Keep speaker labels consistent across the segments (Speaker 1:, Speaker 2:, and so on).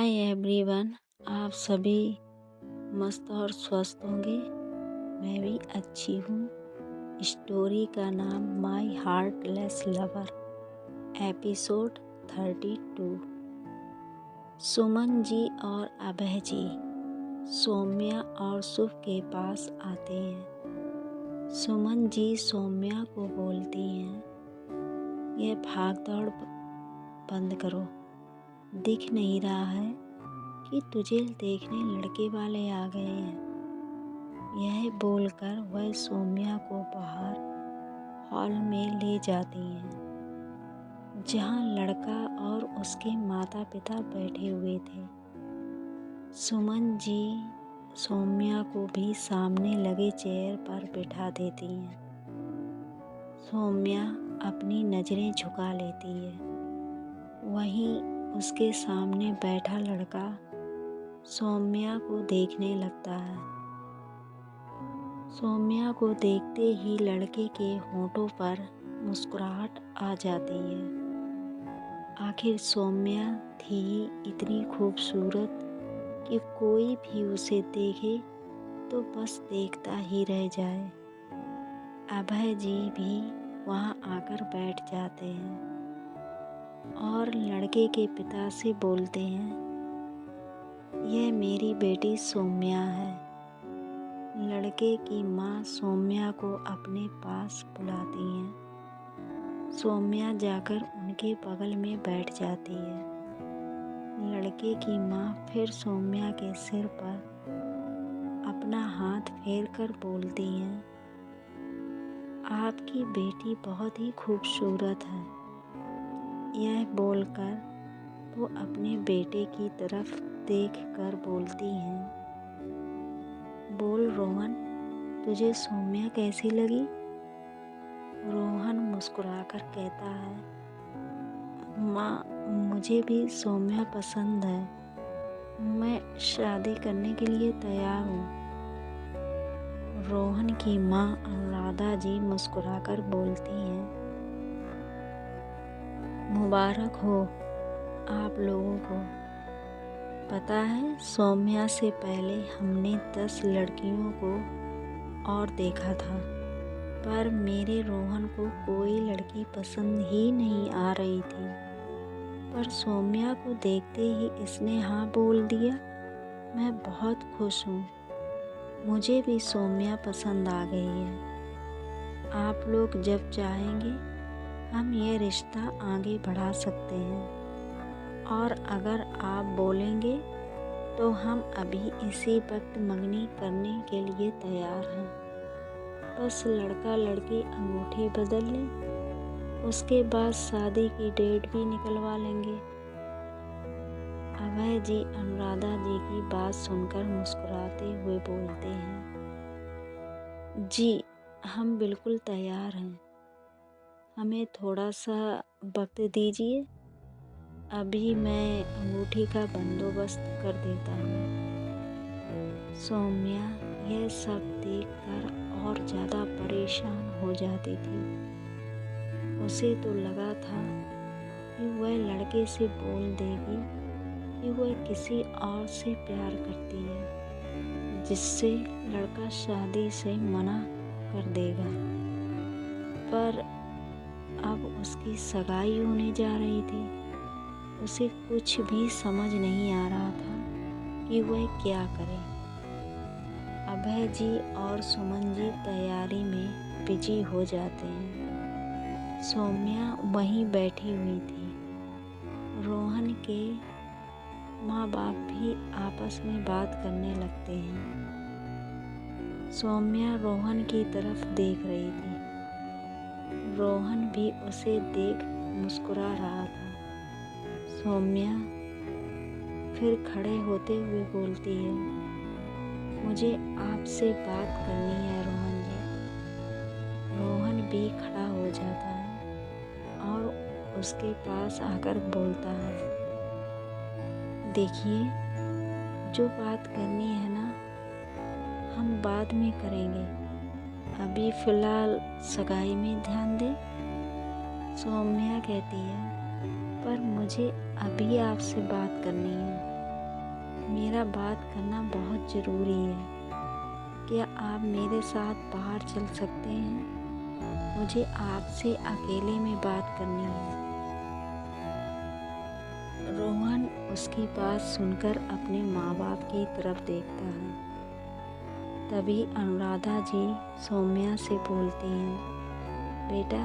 Speaker 1: Hi everyone. आप सभी मस्त और स्वस्थ होंगे। मैं भी अच्छी हूँ। स्टोरी का नाम माई heartless lover, episode 32। Suman ji और अभय जी सौम्या और शुभ के पास आते हैं। सुमन जी सौम्या को बोलती हैं, यह भाग दौड़ बंद करो। दिख नहीं रहा है कि तुझे देखने लड़के वाले आ गए हैं। यह बोलकर वह सौम्या को बाहर हॉल में ले जाती हैं, जहां लड़का और उसके माता पिता बैठे हुए थे। सुमन जी सौम्या को भी सामने लगे चेयर पर बिठा देती हैं। सौम्या अपनी नज़रें झुका लेती है। वहीं उसके सामने बैठा लड़का सौम्या को देखने लगता है। सौम्या को देखते ही लड़के के होठों पर मुस्कुराहट आ जाती है। आखिर सौम्या थी इतनी खूबसूरत कि कोई भी उसे देखे तो बस देखता ही रह जाए। अभय जी भी वहां आकर बैठ जाते हैं और लड़के के पिता से बोलते हैं, यह मेरी बेटी सौम्या है। लड़के की माँ सौम्या को अपने पास बुलाती हैं। सौम्या जाकर उनके बगल में बैठ जाती है। लड़के की माँ फिर सौम्या के सिर पर अपना हाथ फेर कर बोलती हैं, आपकी बेटी बहुत ही खूबसूरत है। यह बोलकर वो अपने बेटे की तरफ देख कर बोलती हैं, बोल रोहन, तुझे सौम्या कैसी लगी? रोहन मुस्कुराकर कहता है, माँ मुझे भी सौम्या पसंद है। मैं शादी करने के लिए तैयार हूँ। रोहन की माँ अनुराधा जी मुस्कुराकर बोलती हैं, मुबारक हो आप लोगों को। पता है सौम्या से पहले हमने 10 लड़कियों को और देखा था, पर मेरे रोहन को कोई लड़की पसंद ही नहीं आ रही थी। पर सौम्या को देखते ही इसने हाँ बोल दिया। मैं बहुत खुश हूँ। मुझे भी सौम्या पसंद आ गई है। आप लोग जब चाहेंगे हम ये रिश्ता आगे बढ़ा सकते हैं, और अगर आप बोलेंगे तो हम अभी इसी वक्त मंगनी करने के लिए तैयार हैं। बस लड़का लड़की अंगूठी बदल लें, उसके बाद शादी की डेट भी निकलवा लेंगे। अभय जी अनुराधा जी की बात सुनकर मुस्कुराते हुए बोलते हैं, जी हम बिल्कुल तैयार हैं। हमें थोड़ा सा वक्त दीजिए, अभी मैं अंगूठी का बंदोबस्त कर देता हूँ। सौम्या यह सब देखकर और ज़्यादा परेशान हो जाती थी। उसे तो लगा था कि वह लड़के से बोल देगी कि वह किसी और से प्यार करती है, जिससे लड़का शादी से मना कर देगा। पर अब उसकी सगाई होने जा रही थी। उसे कुछ भी समझ नहीं आ रहा था कि वह क्या करे। अभय जी और सुमन जी तैयारी में बिजी हो जाते हैं। सौम्या वहीं बैठी हुई थी। रोहन के माँ बाप भी आपस में बात करने लगते हैं। सौम्या रोहन की तरफ देख रही थी। रोहन भी उसे देख मुस्कुरा रहा था। सौम्या फिर खड़े होते हुए बोलती है, मुझे आपसे बात करनी है रोहन जी। रोहन भी खड़ा हो जाता है और उसके पास आकर बोलता है, देखिए जो बात करनी है ना हम बाद में करेंगे, अभी फ़िलहाल सगाई में ध्यान दें। सौम्या कहती है, पर मुझे अभी आपसे बात करनी है। मेरा बात करना बहुत ज़रूरी है। क्या आप मेरे साथ बाहर चल सकते हैं? मुझे आपसे अकेले में बात करनी है। रोहन उसकी बात सुनकर अपने माँ बाप की तरफ देखता है। तभी अनुराधा जी सौम्या से बोलती हैं, बेटा,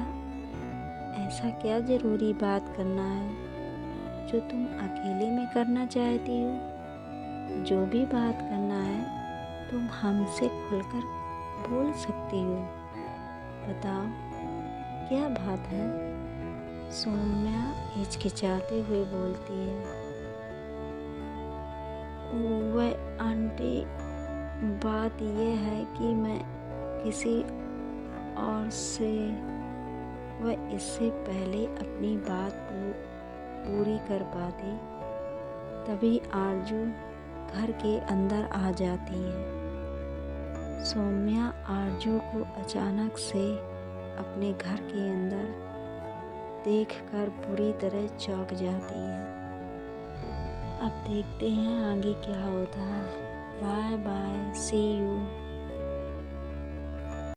Speaker 1: ऐसा क्या ज़रूरी बात करना है जो तुम अकेले में करना चाहती हो? जो भी बात करना है तुम हमसे खुलकर बोल सकती हो। बताओ, क्या बात है? सौम्या हिचकिचाते हुए बोलती है, वह आंटी, बात यह है कि मैं किसी और से वह इससे पहले अपनी बात पूरी कर पाती। तभी आरजू घर के अंदर आ जाती है। सौम्या आरजू को अचानक से अपने घर के अंदर देखकर बुरी तरह चौंक जाती है। अब देखते हैं आगे क्या होता है। Bye bye, see you.